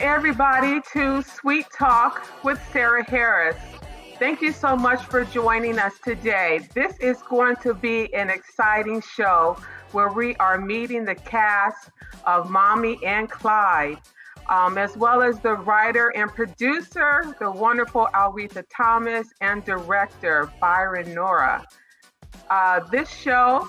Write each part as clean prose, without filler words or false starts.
everybody to SuiteTalk with Sarah Harris. Thank you so much for joining us today. This is going to be an exciting show where we are meeting the cast of Mommie and Clyde, as well as the writer and producer, the wonderful Alretha Thomas, and director Byron Nora. This show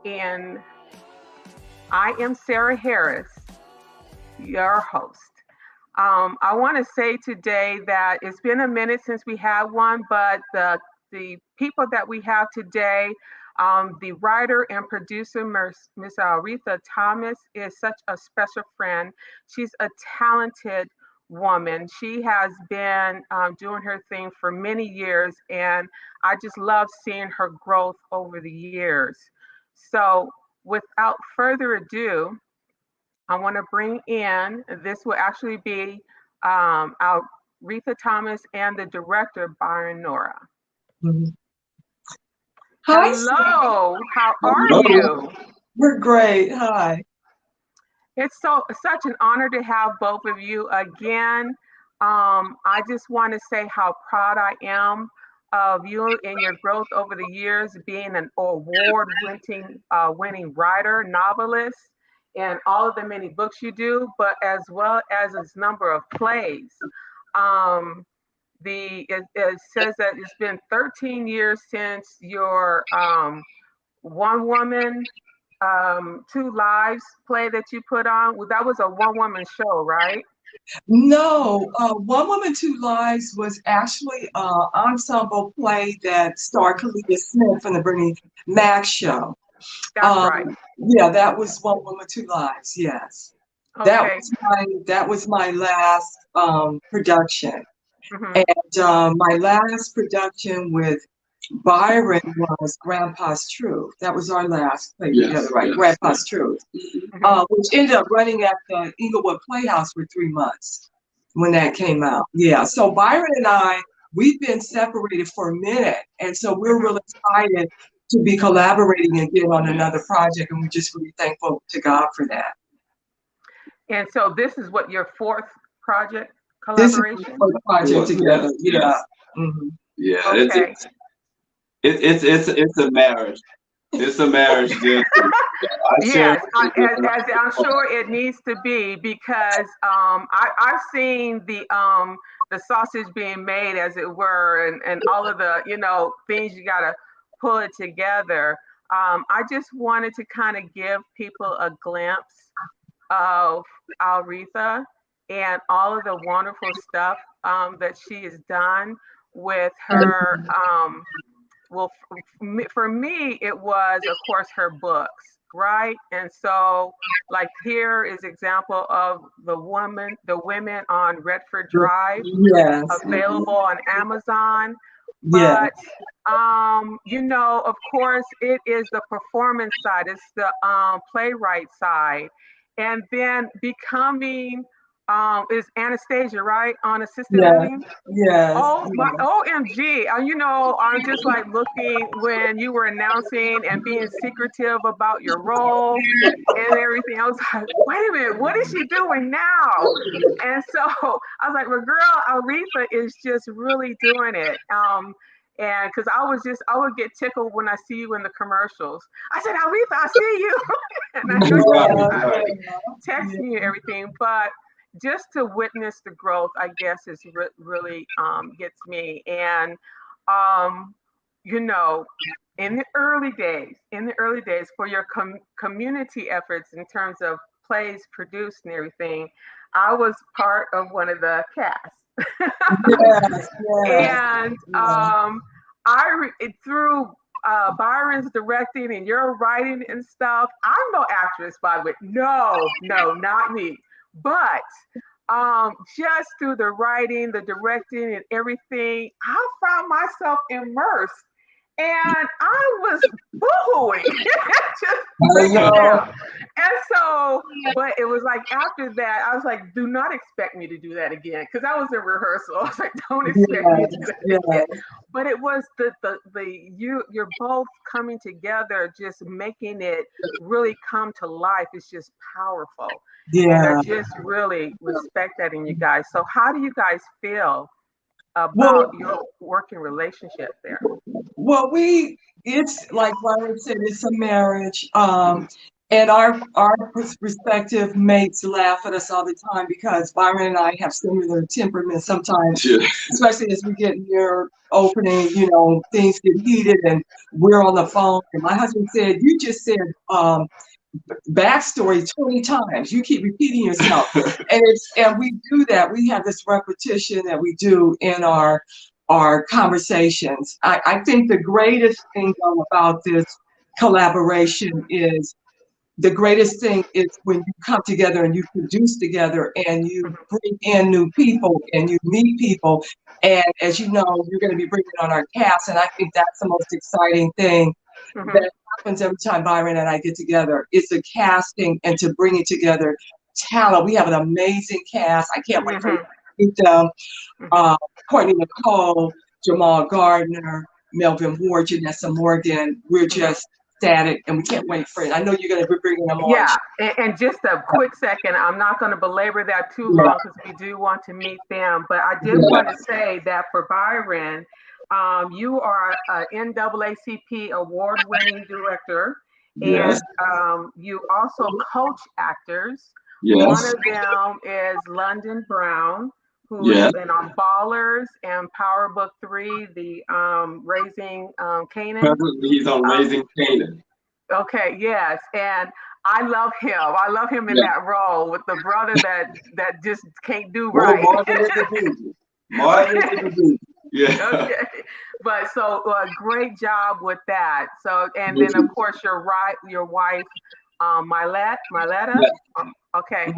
and I am Sarah Harris, your host. I want to say today that it's been a minute since we had one, but the people that we have today, the writer and producer, Miss Alretha Thomas, is such a special friend. She's a talented woman. She has been doing her thing for many years, and I just love seeing her growth over the years. So without further ado, I want to bring in, this will actually be Alretha Thomas and the director, Byron Nora. Mm-hmm. Hi. Hello, how are you? We're great, hi. It's such an honor to have both of you again. I just want to say how proud I am of you and your growth over the years, being an award-winning writer, novelist, and all of the many books you do, but as well as its number of plays. It says that it's been 13 years since your One Woman, Two Lives play that you put on. Well, that was a one-woman show, right? No, One Woman, Two Lives was actually an ensemble play that starred Kalia Smith from the Bernie Mac show. That's right. Yeah, that was One Woman, Two Lives, yes. Okay. That was my last production. Mm-hmm. And my last production with Byron was Grandpa's Truth. That was our last play together, right? Yes. Grandpa's Truth, which ended up running at the Inglewood Playhouse for 3 months when that came out. Yeah, so Byron and we've been separated for a minute, and so we're really excited to be collaborating again on another project, and we're just really thankful to God for that. And so this is what, your fourth project collaboration? This is the project together, yeah. Mm-hmm. Yeah, okay. It's a marriage. It's a marriage. Yes, as I'm sure it needs to be, because I've seen the sausage being made, as it were, and all of the things you gotta pull it together. I just wanted to kind of give people a glimpse of Alretha and all of the wonderful stuff that she has done with her. Well, for me, it was, of course, her books, right? And so, like, here is example of the women on Redford Drive, yes, available on Amazon. But of course, it is the performance side, it's the playwright side, and then becoming is Anastasia, right, on assisted living? Yes. Oh, my OMG. I'm just like looking when you were announcing and being secretive about your role and everything. I was like, wait a minute, what is she doing now? And so I was like, well, girl, Alretha is just really doing it. And because I would get tickled when I see you in the commercials. I said, Alretha, I see you. And I know you text me and everything, but just to witness the growth, I guess, is really gets me. And you know, in the early days, for your community efforts in terms of plays produced and everything, I was part of one of the casts. And through Byron's directing and your writing and stuff, I'm no actress, by the way. No, not me. But just through the writing, the directing, and everything, I found myself immersed. And I was boohooing, just breaking down. And so, but it was like after that, I was like, do not expect me to do that again. Because I was in rehearsal. I was like, don't expect me to do that again. But it was you're both coming together, just making it really come to life. It's just powerful. And I just really respect that in you guys. So how do you guys feel about your working relationship there? Well, it's like Byron said, it's a marriage. And our respective mates laugh at us all the time because Byron and I have similar temperaments sometimes, especially as we get near opening, you know, things get heated and we're on the phone. And my husband said, you just said backstory 20 times. You keep repeating yourself. And we do that. We have this repetition that we do in our conversations. I think the greatest thing about this collaboration is when you come together and you produce together and you bring in new people and you meet people. And as you know, you're going to be bringing on our cast. And I think that's the most exciting thing that happens every time Byron and I get together. It's the casting and to bring it together talent. We have an amazing cast. I can't wait to meet them. Courtney, Nichole, Jamald, Gardner, Melvin, Janessa Morgan. We're just ecstatic, and we can't wait for it. I know you're going to be bringing them on. Yeah, and just a quick second, I'm not going to belabor that too long because we do want to meet them. But I did want to say that for Byron, you are an NAACP award-winning director, and you also coach actors. One of them is London Brown, who has been on Ballers and Power Book 3, the Raising Canaan. He's on Raising Canaan. Okay, yes, and I love him. I love him in that role with the brother that just can't do right. Yeah. Okay, but so great job with that. So, and then of course your wife, Myletta. Okay,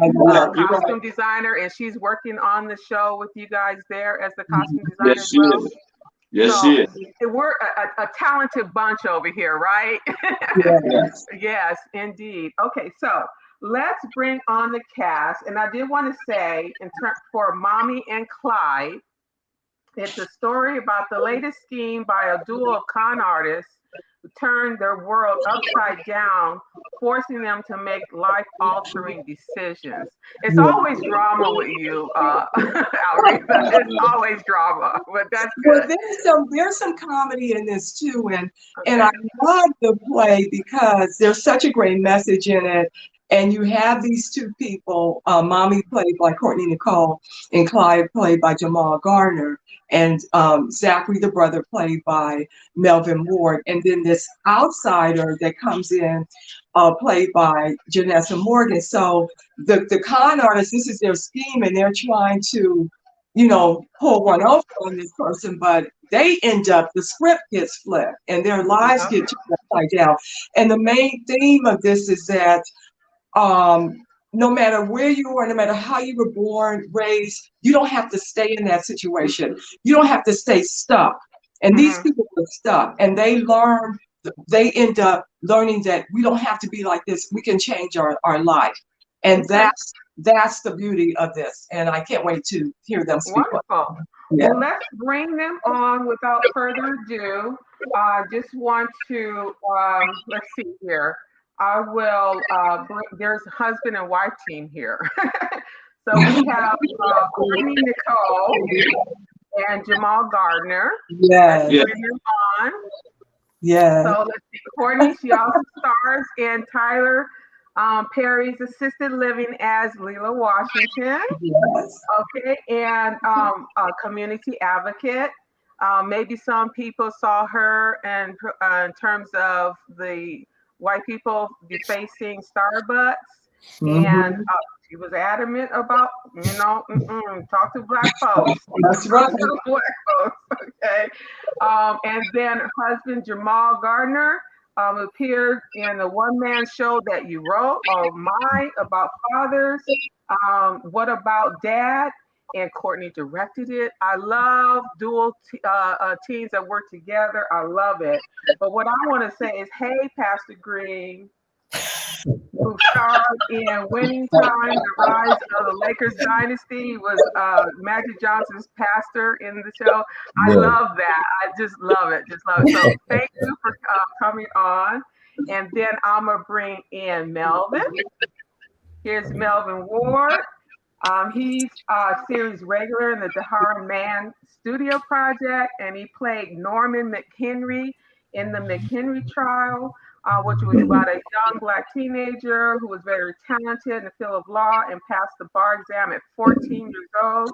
costume designer, and she's working on the show with you guys there as the costume designer as well. Yes, she is. We're a talented bunch over here, right? Yes, indeed. Okay, so let's bring on the cast. And I did want to say, for Mommie and Clyde, it's a story about the latest scheme by a duo of con artists who turned their world upside down, forcing them to make life-altering decisions. It's always drama with you, Alretha. It's always drama, but that's good. Well, there's some comedy in this too, and I love the play because there's such a great message in it. And you have these two people, Mommie played by Courtney Nichole and Clyde played by Jamald Gardner, and Zachary the brother played by Melvin Ward, and then this outsider that comes in played by Janessa Morgan. So the con artists, this is their scheme, and they're trying to, you know, pull one over on this person, but they end up, the script gets flipped and their lives get turned upside down. And the main theme of this is that no matter where you are, no matter how you were born, raised, you don't have to stay in that situation. You don't have to stay stuck. And these people are stuck, and they end up learning that we don't have to be like this. We can change our life. And that's the beauty of this. And I can't wait to hear them speak. Wonderful. Yeah. Well, let's bring them on without further ado. I just want to, let's see here. I will there's a husband and wife team here. So we have Courtney Nichole and Jamald Gardner. Yes. Yeah. On. Yes. So let's see, Courtney, she also stars in Tyler Perry's Assisted Living as Leela Washington. Yes. Okay, and a community advocate. Maybe some people saw her in terms of the white people defacing Starbucks, and she was adamant about, talk to Black folks. That's right. Talk to Black folks, okay. And then her husband, Jamald Gardner, appeared in the one-man show that you wrote, about fathers. What About Dad? And Courtney directed it. I love dual teams that work together. I love it. But what I want to say is, hey, Pastor Green, who starred in Winning Time, The Rise of the Lakers Dynasty, was Magic Johnson's pastor in the show. I love that. I just love it. Just love it. So thank you for coming on. And then I'm going to bring in Melvin. Here's Melvin Ward. He's a series regular in the Dhar and Mann studio project, and he played Norman McHenry in the McHenry trial, which was about a young Black teenager who was very talented in the field of law and passed the bar exam at 14 years old.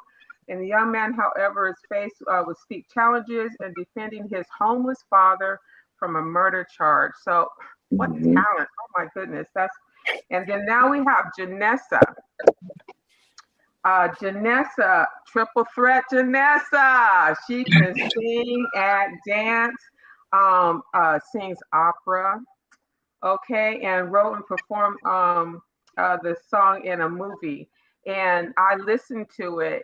And the young man, however, is faced with steep challenges in defending his homeless father from a murder charge. So what talent. Oh my goodness. And then now we have Janessa. Janessa, triple threat Janessa. She can sing, act, dance, sings opera, okay, and wrote and performed the song in a movie. And I listened to it.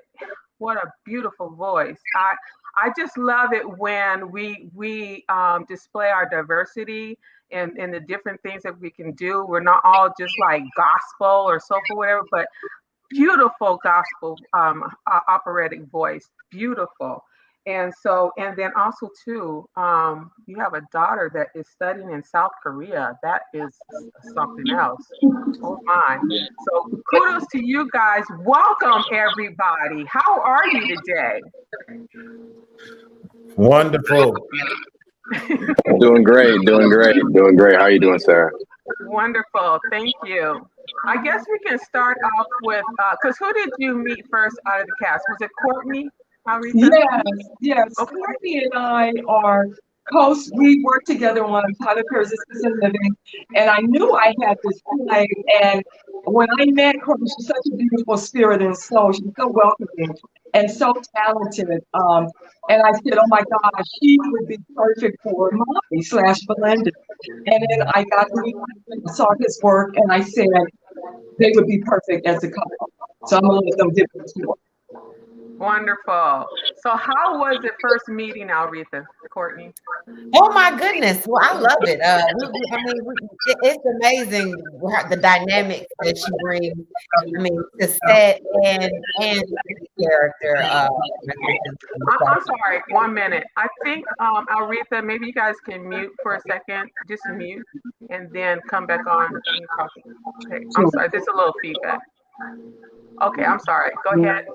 What a beautiful voice. I just love it when we display our diversity and the different things that we can do. We're not all just like gospel or soulful, whatever, but beautiful gospel operatic voice, beautiful. And then also too, you have a daughter that is studying in South Korea. That is something else. Oh my. So kudos to you guys. Welcome everybody. How are you today? Wonderful. Doing great. How are you doing, Sarah? Wonderful. Thank you. I guess we can start off with, because who did you meet first out of the cast? Was it Courtney? Yes. Okay. Courtney and I are we worked together on Tyler Perry's Assisted Living, and I knew I had this play. And when I met Courtney, she's such a beautiful spirit and soul. She's so welcoming and so talented. And I said, oh my gosh, she would be perfect for Mommie / Blvd. And then I got to meet him, saw his work, and I said they would be perfect as a couple. So I'm gonna let them give it to her. Wonderful. So how was it first meeting Alretha, Courtney? Oh my goodness. Well, I love it. It's amazing the dynamics that she brings. I mean, to set and character. I'm sorry, 1 minute. I think Alretha, maybe you guys can mute for a second. Just mute and then come back on. Okay, I'm sorry, there's a little feedback. Okay, I'm sorry. Go ahead.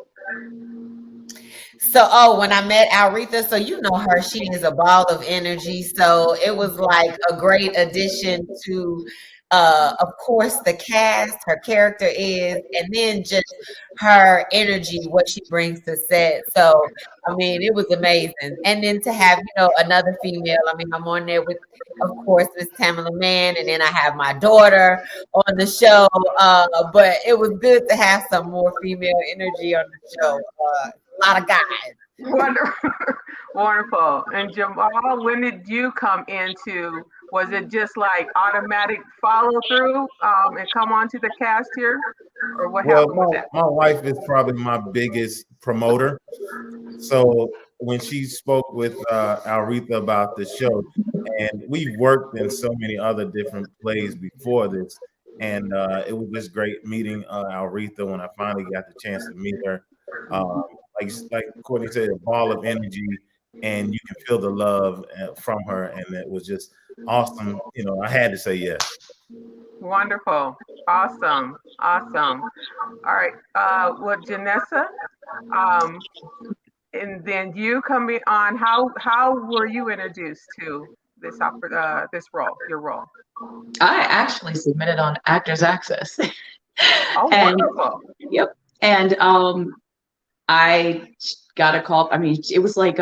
So, when I met Alretha, so you know her, she is a ball of energy. So it was like a great addition to, of course, the cast, her character is, and then just her energy, what she brings to set. So, I mean, it was amazing. And then to have, another female, I mean, I'm on there with, of course, Miss Tamala Mann, and then I have my daughter on the show. But it was good to have some more female energy on the show. A lot of guys. Wonderful. Wonderful. And Jamald, when did you come into, was it just like automatic follow through and come onto the cast here? Or what happened with that? My wife is probably my biggest promoter. So when she spoke with Alretha about the show, and we worked in so many other different plays before this, and it was just great meeting Alretha when I finally got the chance to meet her. Like Courtney said, a ball of energy, and you can feel the love from her, and it was just awesome. I had to say yes. Wonderful. Awesome. All right. Well, Janessa, And then you coming on, how were you introduced to this role, your role? I actually submitted on Actors Access. Oh, And wonderful. yep. And I got a call. I mean, it was like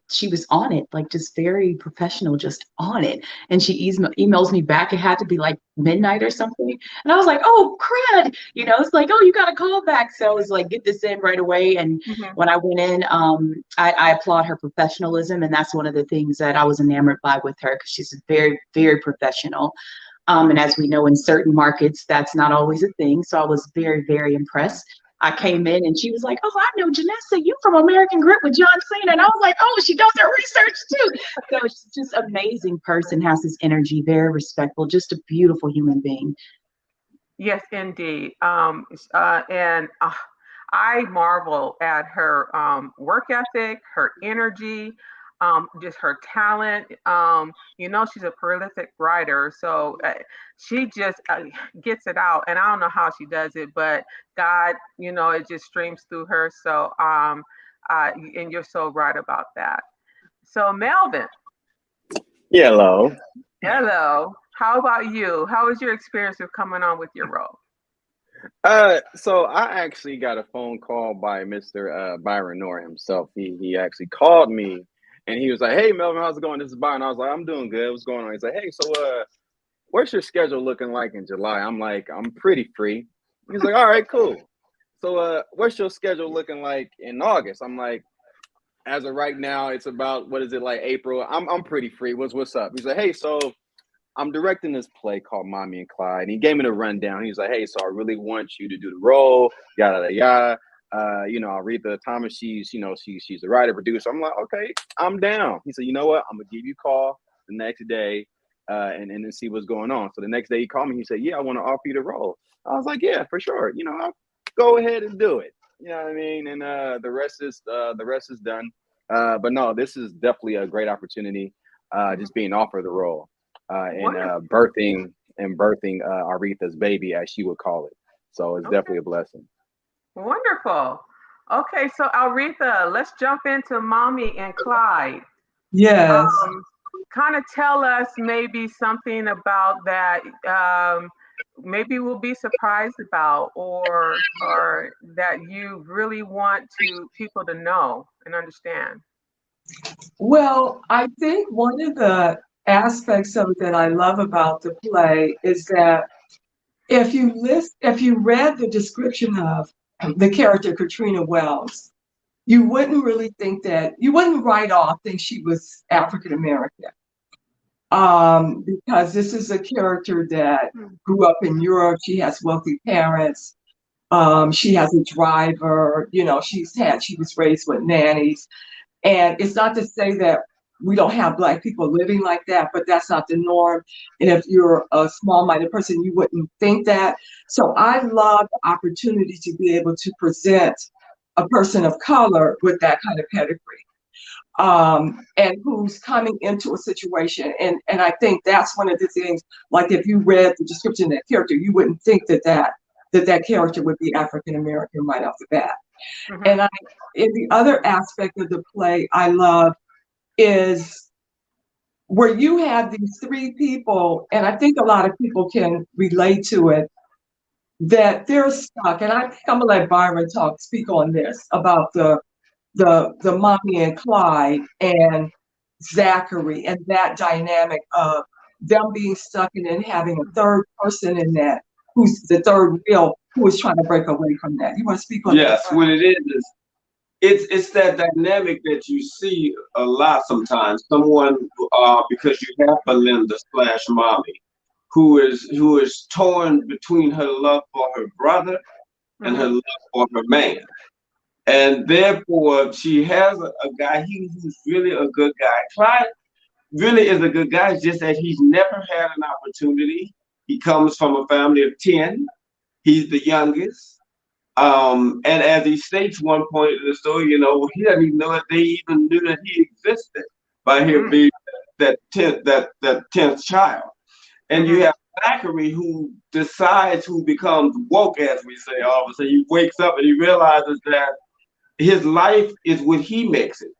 she was on it, like just very professional, just on it. And she emails me back. It had to be like midnight or something. And I was like, oh, crud. You know, it's like, oh, you got a call back. So I was like, get this in right away. And when I went in, I applaud her professionalism. And that's one of the things that I was enamored by with her, because she's very, very professional. And as we know, in certain markets, that's not always a thing. So I was very, very impressed. I came in and she was like, oh, I know Janessa, you from American Grit with John Cena. And I was like, oh, she does her research too. So she's just an amazing person, has this energy, very respectful, just a beautiful human being. Yes, indeed. And I marvel at her work ethic, her energy, just her talent. She's a prolific writer, so she just gets it out. And I don't know how she does it, but God, it just streams through her. So, and you're so right about that. So, Melvin. Yeah, hello. Hello. How about you? How was your experience with coming on with your role? So I actually got a phone call by Mr. Byron Nora himself. He actually called me. And he was like, hey, Melvin, how's it going? This is Byron. I was like, I'm doing good. What's going on? He's like, hey, so what's your schedule looking like in July? I'm like, I'm pretty free. He's like, all right, cool. So what's your schedule looking like in August? I'm like, as of right now, it's about, what is it, like April? I'm pretty free. What's up? He's like, hey, so I'm directing this play called Mommie Clyde. And he gave me the rundown. He's like, hey, so I really want you to do the role, yada, yada. Alretha Thomas, she's a writer, producer. I'm like, okay, I'm down. He said, you know what? I'm gonna give you a call the next day, and then see what's going on. So the next day he called me. He said, yeah, I want to offer you the role. I was like, yeah, for sure. I'll go ahead and do it. You know what I mean? And the rest is done. But no, this is definitely a great opportunity. Just being offered the role, and birthing Alretha's baby, as she would call it. So it's definitely a blessing. Wonderful. Okay, so Alretha, let's jump into Mommie and Clyde. Yes. Kind of tell us maybe something about that. Maybe we'll be surprised about, or that you really want people to know and understand. Well, I think one of the aspects of it that I love about the play is that if you read the description of the character Katrina Wells, you wouldn't right off think she was African American. Because this is a character that grew up in Europe. She has wealthy parents. She has a driver, she was raised with nannies. And it's not to say that we don't have Black people living like that, but that's not the norm. And if you're a small-minded person, you wouldn't think that. So I love the opportunity to be able to present a person of color with that kind of pedigree, and who's coming into a situation. And I think that's one of the things, like if you read the description of that character, you wouldn't think that character would be African-American right off the bat. And the other aspect of the play I love is where you have these three people, and I think a lot of people can relate to it, that they're stuck. And I think I'm gonna let Byron speak on this about the Mommie and Clyde and Zachary, and that dynamic of them being stuck and then having a third person in that, who's the third wheel, who is trying to break away from that. You want to speak on that? Yes, what it is it's that dynamic that you see a lot sometimes. Someone, because you have Belinda / Mommie, who is torn between her love for her brother and her love for her man. And therefore, she has a guy, who's really a good guy. Clyde really is a good guy, it's just that he's never had an opportunity. He comes from a family of 10. He's the youngest. And as he states one point in the story, he doesn't even know that they even knew that he existed by him being that 10th child. And you have Zachary, who decides, who becomes woke, as we say. All of a sudden, he wakes up and he realizes that his life is what he makes it,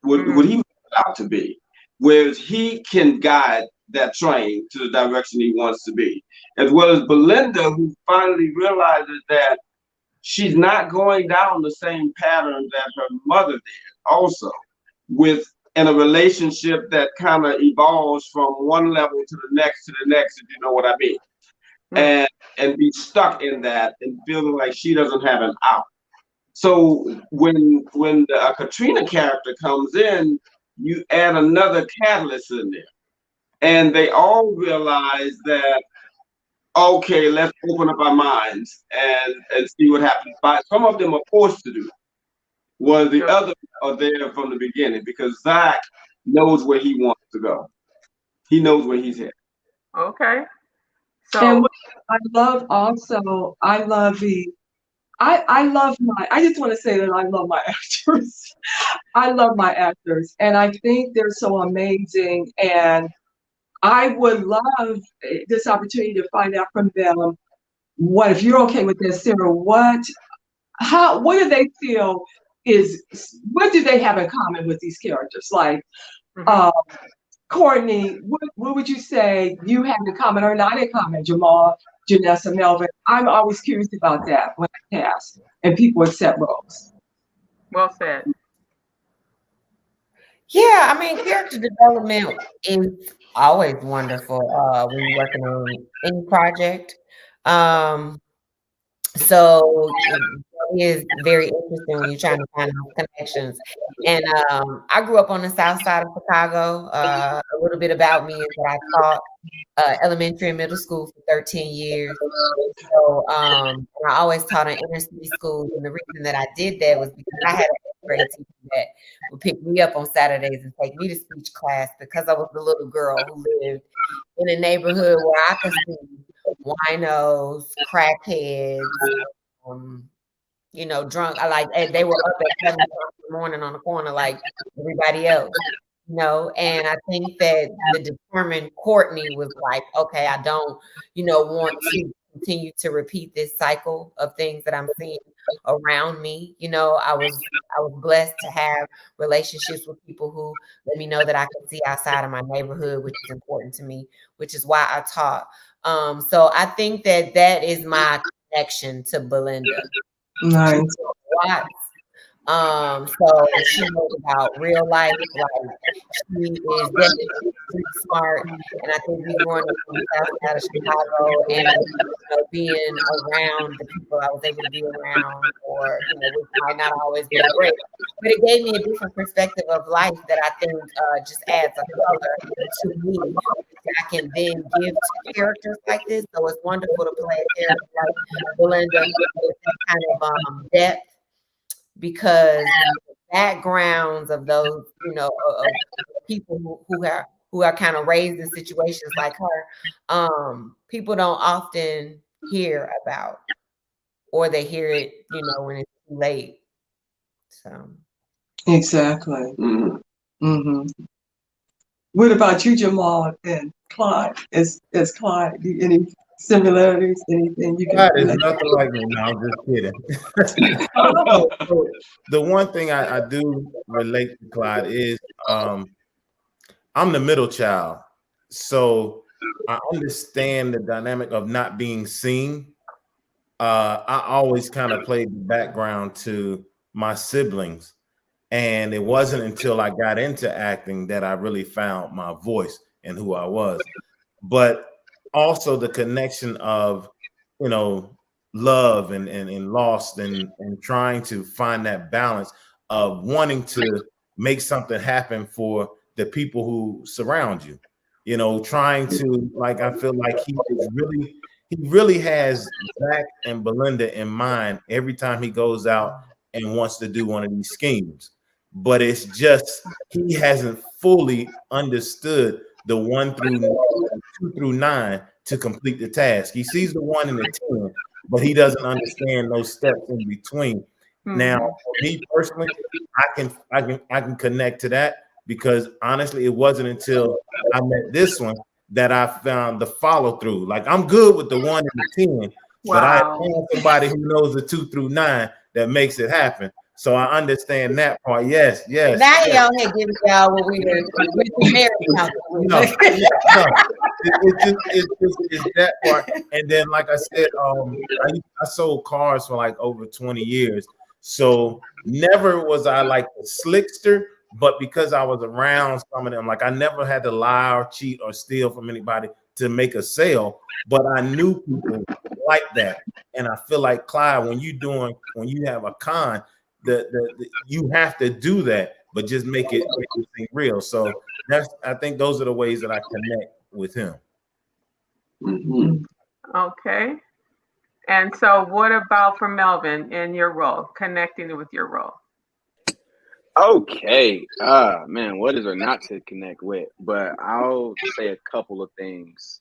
what he makes it out to be, whereas he can guide that train to the direction he wants to be, as well as Belinda, who finally realizes that she's not going down the same pattern that her mother did, also, in a relationship that kind of evolves from one level to the next, if you know what I mean. And be stuck in that and feeling like she doesn't have an out. So when the Katrina character comes in, you add another catalyst in there. And they all realize that, okay, let's open up our minds and see what happens. But some of them are forced to do it, while the others are there from the beginning, because Zach knows where he wants to go. He knows where he's headed. Okay. So and I love my, I just want to say that I love my actors. I love my actors, and I think they're so amazing, and I would love this opportunity to find out from them, what, if you're okay with this, Sarah, what do they feel what do they have in common with these characters? Like, Courtney, what would you say you have in common or not in common? Jamald, Janessa, Melvin. I'm always curious about that when I cast and people accept roles. Well said. Yeah, I mean, character development is always wonderful when you're working on any project. So it is very interesting when you're trying to find those connections. And I grew up on the south side of Chicago. A little bit about me is that I taught elementary and middle school for 13 years. So and I always taught in inner city schools. And the reason that I did that was because I had a grade teacher that would pick me up on Saturdays and take me to speech class, because I was the little girl who lived in a neighborhood where I could see winos, crackheads, drunk. They were up at 7 o'clock in the morning on the corner like everybody else, and I think that the determined Courtney was like, okay, I don't, want to continue to repeat this cycle of things that I'm seeing around me. I was blessed to have relationships with people who let me know that I could see outside of my neighborhood, which is important to me, which is why I taught. So I think that is my connection to Belinda. Nice. So she knows about real life. Like, she is definitely smart, and I think we growing up from the south side of Chicago and being around the people I was able to be around, or which might not always be great, but it gave me a different perspective of life that I think just adds a color to me that I can then give to characters like this. So it's wonderful to play a character like Belinda with that kind of depth, because the backgrounds of those, of people who are kind of raised in situations like her, people don't often hear about, or they hear it, when it's too late. So exactly. What about you, Jamald and Clyde? Is Clyde any similarities? Anything you can? Clyde is nothing like me. No, I'm just kidding. The one thing I do relate to Clyde is I'm the middle child, so I understand the dynamic of not being seen. I always kind of played the background to my siblings, and it wasn't until I got into acting that I really found my voice and who I was. But also the connection of, love and lost and trying to find that balance of wanting to make something happen for the people who surround you, trying to, like, I feel like he really has Zach and Belinda in mind every time he goes out and wants to do one of these schemes. But it's just, he hasn't fully understood the 1 through 2 through 9 to complete the task. He sees the 1 and the 10, but he doesn't understand those steps in between. Now, for me personally, I can connect to that, because honestly, it wasn't until I met this one that I found the follow through. Like, I'm good with the 1 and the 10, but I found somebody who knows the 2 through 9 that makes it happen. So I understand that part. Yes, yes. Now yes. y'all here giving y'all what we were married about. No, it's that part. And then, like I said, I sold cars for like over 20 years. So never was I like a slickster, but because I was around some of them, like I never had to lie or cheat or steal from anybody to make a sale. But I knew people like that. And I feel like, Clyde, when you have a con, you have to do that, but just make it seem real. So I think those are the ways that I connect with him. Mhm. Okay. And so what about for Melvin in your role, connecting with your role? Okay. Man, what is there not to connect with? But I'll say a couple of things.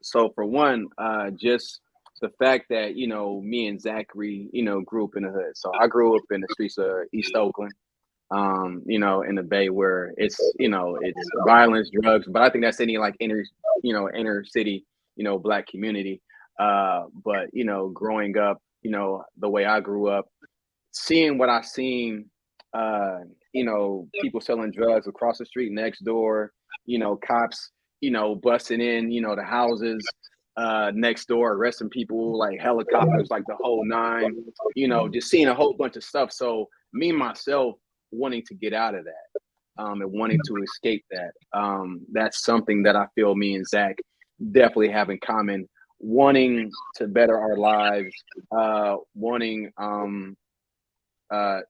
So for one, just the fact that, me and Zachary, grew up in the hood. So I grew up in the streets of East Oakland, in the Bay, where it's violence, drugs, but I think that's any like inner city, Black community. But growing up, the way I grew up, seeing what I seen, people selling drugs across the street next door, cops, busting in, the houses next door, arresting people, like helicopters, like the whole nine, just seeing a whole bunch of stuff. So me myself wanting to get out of that, and wanting to escape that, that's something that I feel me and Zach definitely have in common, wanting to better our lives, wanting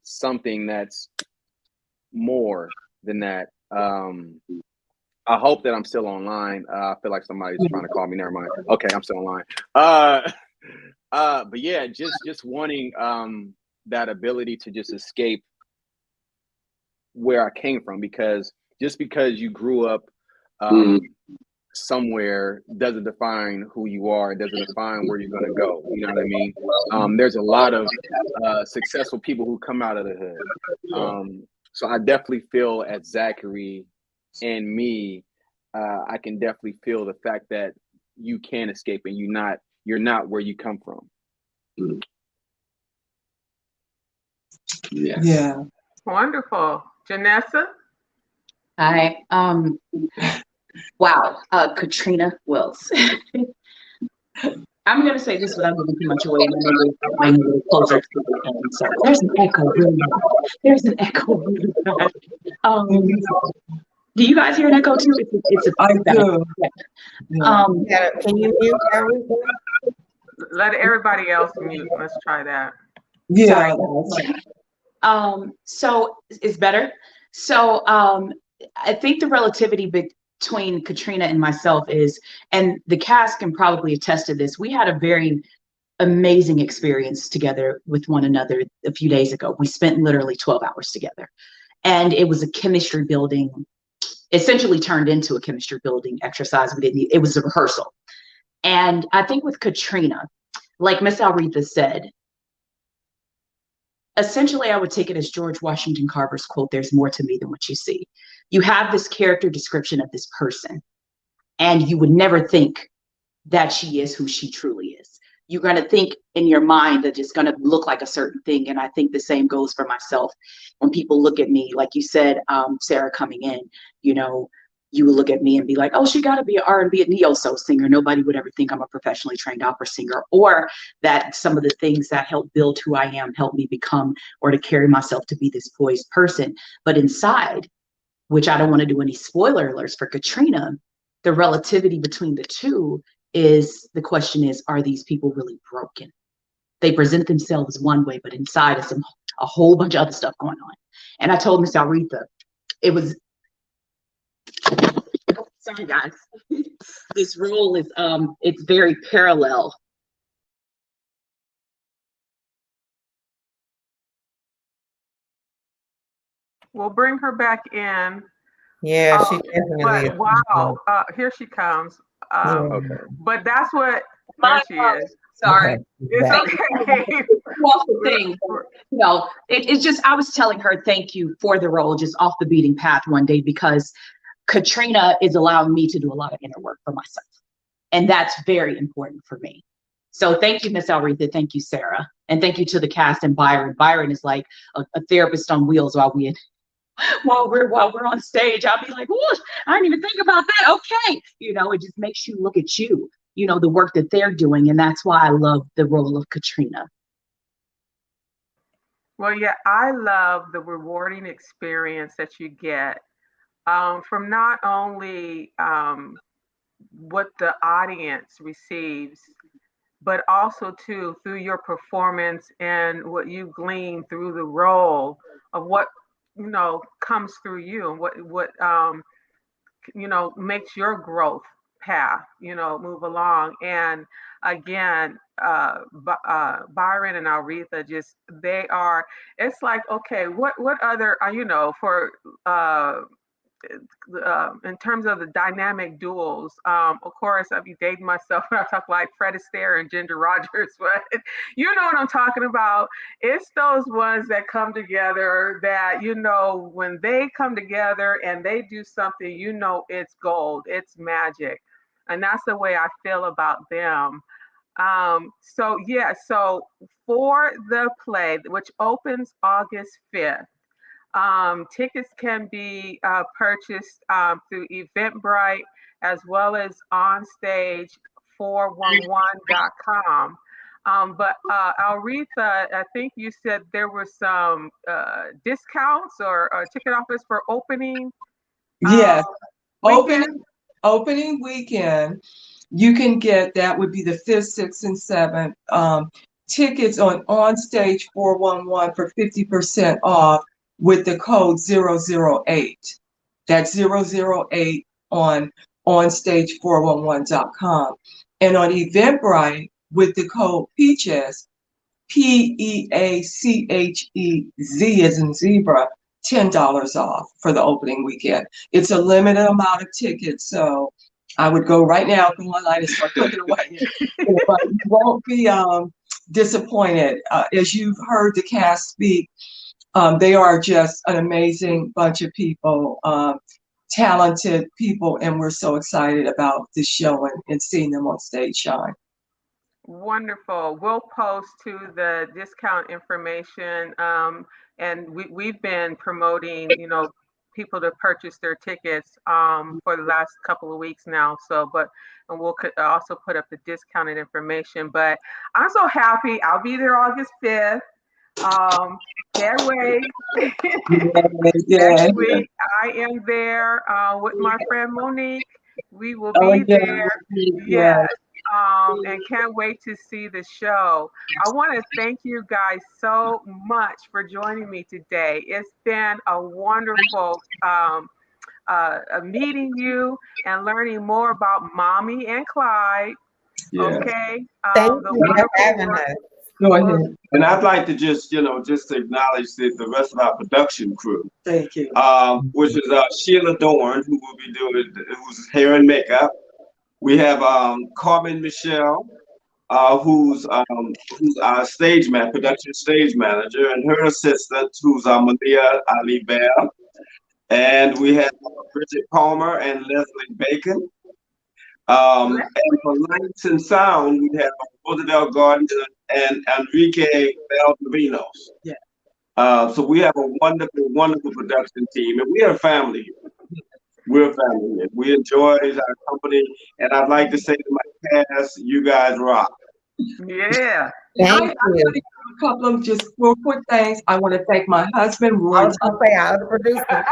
something that's more than that. I hope that I'm still online. I feel like somebody's trying to call me. Never mind. Okay, I'm still online. But yeah, just wanting that ability to just escape where I came from, because just because you grew up somewhere doesn't define who you are. It doesn't define where you're going to go. You know what I mean? There's a lot of successful people who come out of the hood. So I definitely feel at Zachary and me, I can definitely feel the fact that you can escape and you're not where you come from. Yes. Yeah. Wonderful. Janessa? Hi. Wow. Katrina Wills. I'm gonna say this without giving too much away, and then I'm a little closer to the end. So there's an echo really bad. There's an echo really bad. Do you guys hear an echo too? It's a I bad. do. Yeah. Can you mute Alretha? Let everybody else mute. Let's try that. Yeah. So it's better. So I think the relativity between Katrina and myself is, and the cast can probably attest to this, we had a very amazing experience together with one another a few days ago. We spent literally 12 hours together, and it was a chemistry building, essentially turned into a chemistry building exercise. It was a rehearsal. And I think with Katrina, like Miss Alretha said, essentially, I would take it as George Washington Carver's quote, "There's more to me than what you see." You have this character description of this person, and you would never think that she is who she truly is. You're going to think in your mind that it's going to look like a certain thing. And I think the same goes for myself. When people look at me, like you said, Sarah, coming in, you would look at me and be like, oh, she got to be an R&B and neo-soul singer. Nobody would ever think I'm a professionally trained opera singer, or that some of the things that help build who I am help me become, or to carry myself to be this poised person. But inside, which I don't want to do any spoiler alerts for Katrina, the relativity between the two is, the question is, are these people really broken? They present themselves one way, but inside is a whole bunch of other stuff going on. And I told Miss Alretha, it was, sorry guys, this role is, it's very parallel. We'll bring her back in. Yeah, she definitely. But wow, here she comes. Okay. But that's what, there she is. Sorry. Okay. It's okay. Well, the thing, it's just, I was telling her thank you for the role, just off the beating path one day, because Katrina is allowing me to do a lot of inner work for myself. And that's very important for me. So thank you, Miss Alretha. Thank you, Sarah. And thank you to the cast and Byron. Byron is like a therapist on wheels while we're on stage. I'll be like, oh, I didn't even think about that. Okay. It just makes you look at you, the work that they're doing. And that's why I love the role of Katrina. Well, yeah, I love the rewarding experience that you get from not only what the audience receives, but also too through your performance and what you glean through the role of what comes through you and what makes your growth path move along. And again, Byron and Alretha, it's like, okay, what other for in terms of the dynamic duels, of course, I'll be dating myself when I talk like Fred Astaire and Ginger Rogers, but you know what I'm talking about. It's those ones that come together that, when they come together and they do something, it's gold, it's magic. And that's the way I feel about them. So for the play, which opens August 5th, tickets can be purchased through Eventbrite as well as onstage411.com. But Alretha, I think you said there were some discounts or ticket offers for opening. Yes, weekend? opening weekend. You can get, that would be the 5th, 6th, and 7th. Tickets on Onstage 411 for 50% off with the code 008. That's 008 on onstage411.com. And on Eventbrite with the code PEACHES, PEACHEZ as in zebra, $10 off for the opening weekend. It's a limited amount of tickets, so I would go right now, go online and start clicking away. But you won't be disappointed. As you've heard the cast speak, they are just an amazing bunch of people, talented people, and we're so excited about this show and seeing them on stage shine. Wonderful. We'll post to the discount information, and we've been promoting, people to purchase their tickets for the last couple of weeks now. And we'll also put up the discounted information. But I'm so happy. I'll be there August 5th. Can't wait. Next week, I am there with my friend Monique. We will be there. Yes. And can't wait to see the show. I want to thank you guys so much for joining me today. It's been a wonderful meeting you and learning more about Mommie and Clyde. Yeah. Okay. Thank you for having us. Go ahead. And I'd like to just acknowledge the rest of our production crew. Thank you. Which is Sheila Dorn, who will be who's hair and makeup. We have Carmen Michelle, who's our production stage manager, and her assistant, who's Malia Ali Bell. And we have Bridget Palmer and Leslie Bacon. And for lights and sound, we have Blvd Gardner and Enrique Valdovinos. Yeah. So we have a wonderful, wonderful production team, and we are a family here. We're a family here. We enjoy our company, and I'd like to say to my cast, you guys rock. Yeah. Thank you. A couple of just real quick things. I want to thank my husband, Roy. I was going to say, I was a producer.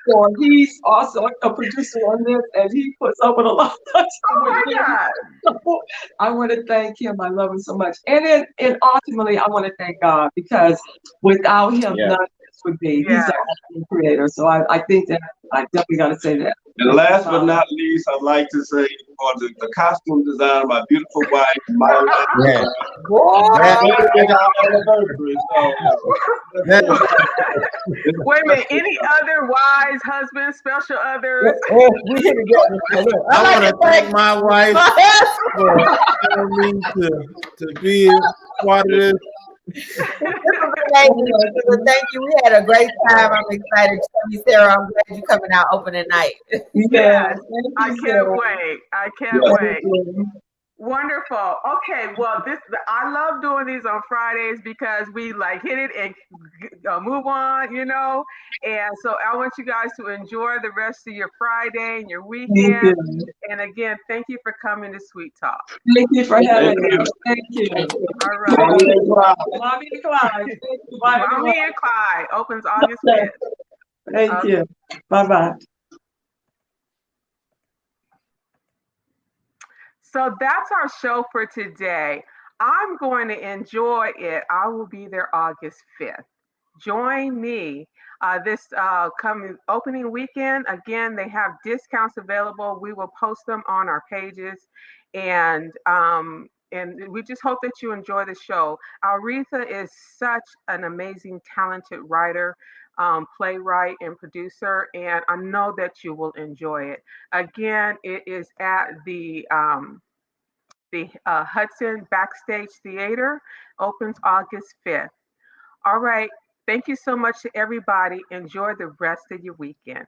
So he's also a producer on this, and he puts up with a lot of time. Oh my God. So I want to thank him. I love him so much. And ultimately, I want to thank God, because without him, none of this would be. He's the awesome creator. So I think that I definitely got to say that. And last but not least, I'd like to say for the costume designer, my beautiful wife, Myra. Yeah. Wait a minute. Any other wives, husbands, special others? I want to thank my wife for allowing me to be part of this. Thank you. We had a great time. I'm excited to see Sarah. I'm glad you're coming out opening night. Yes, I can't wait. I can't wait. Wonderful. Okay, well, I love doing these on Fridays because we like hit it and move on, you know. And so I want you guys to enjoy the rest of your Friday and your Thank weekend. you. And again, thank you for coming to Sweet Talk. Thank you for having Thank you. us. Thank you. All right. Mommy and Clyde. Mommy Clyde. Thank you. Bye, Mommie everyone. and Clyde opens August 5th. Thank you. Bye-bye. So that's our show for today. I'm going to enjoy it. I will be there August 5th. Join me this coming opening weekend. Again, they have discounts available. We will post them on our pages. And we just hope that you enjoy the show. Alretha is such an amazing, talented writer, playwright, and producer, and I know that you will enjoy it. Again, it is at the Hudson Backstage Theatre, opens August 5th. All right. Thank you so much to everybody. Enjoy the rest of your weekend.